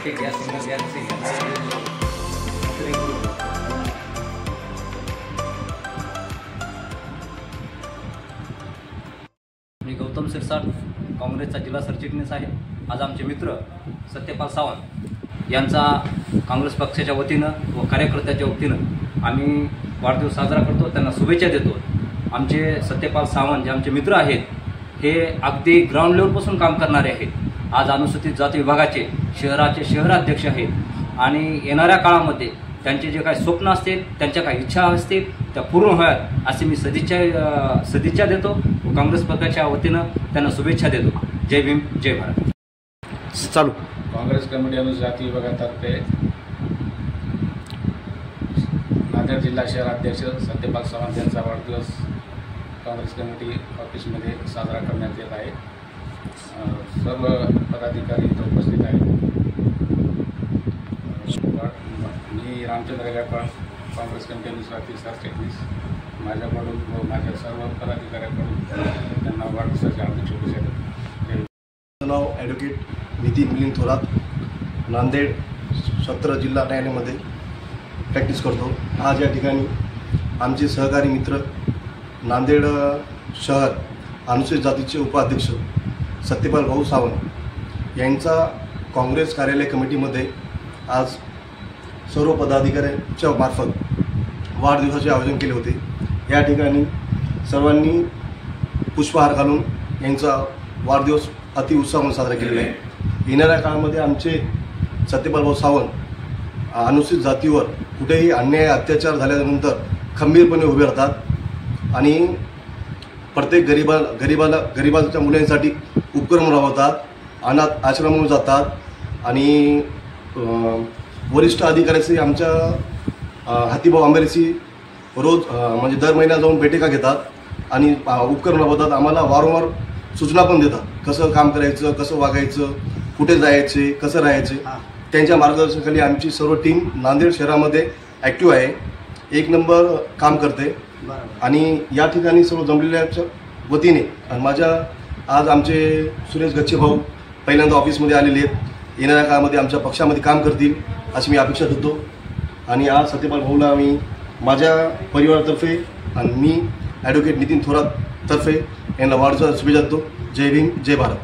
मी गौतम सिरसाट, काँग्रेसचा जिल्हा सरचिटणीस आहे। आज आमचे मित्र सत्यपाल सावंत यांचा काँग्रेस पक्षाच्या वतीनं व कार्यकर्त्याच्या वतीनं आम्ही वाढदिवस साजरा करतो, त्यांना शुभेच्छा देतो। आमचे सत्यपाल सावंत जे आमचे मित्र आहेत हे अगदी ग्राउंड लेवलपासून काम करणारे आहेत। आज अनुसूचित जाती विभागाचे शहराचे शहराध्यक्ष आहेत आणि येणाऱ्या काळामध्ये त्यांचे जे काही स्वप्न असतील, त्यांच्या काही इच्छा असतील त्या पूर्ण व्हाव्यात असे मी सदिच्छा देतो व काँग्रेस पक्षाच्या वतीनं त्यांना शुभेच्छा देतो। जय भीम, जय भारत। चालू काँग्रेस कमिटी अनुसूचित जाती विभागातर्फे नांदेड जिल्हा शहराध्यक्ष सत्यपाल सावंत यांचा वाढदिवस काँग्रेस कमिटी ऑफिसमध्ये साजरा करण्यात येत आहे। सर्व पदाधिकारी इथं उपस्थित आहेत। मी रामचंद्र गायकवाड, काँग्रेस कमिटी अनुसूचित सरचिटणीस, माझ्याकडून व माझ्या सर्व पदाधिकाऱ्यांकडून त्यांना वाढदिवसाच्या हार्दिक शुभेच्छा देतो। माझं नाव ॲडव्होकेट नितीन मिलिंद थोरात, नांदेड सत्र जिल्हा न्यायालयामध्ये प्रॅक्टिस करतो। आज या ठिकाणी आमचे सहकारी मित्र नांदेड शहर अनुसूचित जातीचे उपाध्यक्ष सत्यपाल भाऊ सावंत यांचा काँग्रेस कार्यालय कमिटीमध्ये आज सर्व पदाधिकाऱ्यांच्या मार्फत वाढदिवसाचे आयोजन केले होते। या ठिकाणी सर्वांनी पुष्पहार घालून यांचा वाढदिवस अतिउत्साहाने साजरा केलेला आहे। येणाऱ्या काळामध्ये आमचे सत्यपाल भाऊ सावंत अनुसूचित जातीवर कुठेही अन्याय अत्याचार झाल्यानंतर खंबीरपणे उभे राहतात आणि प्रत्येक गरिबाच्या मुलांसाठी उपक्रम राबवतात, अनाथ आश्रमावर जातात आणि वरिष्ठ अधिकाऱ्याशी आमच्या हातीभाऊ आंबेरीशी रोज म्हणजे दर महिन्यात जाऊन बैठका घेतात आणि उपक्रम राबवतात। आम्हाला वारंवार सूचना पण देतात, कसं काम करायचं, कसं वागायचं, कुठे जायचे, कसं राहायचे। त्यांच्या मार्गदर्शनाखाली आमची सर्व टीम नांदेड शहरामध्ये ॲक्टिव्ह आहे, एक नंबर काम करते आणि या ठिकाणी सर्व जमलेल्याच्या वतीने आणि आज आमचे सुरेश गच्छे भाऊ पहिल्यांदा ऑफिसमध्ये आलेले आहेत। येणाऱ्या काळामध्ये आमच्या पक्षामध्ये काम करतील अशी मी अपेक्षा धरतो आणि आज सत्यपाल भाऊला आम्ही माझ्या परिवारातर्फे आणि मी ॲडव्होकेट नितीन थोरात तर्फे यांना वाढदिवसाच्या शुभेच्छा देतो। जय भीम, जय भारत।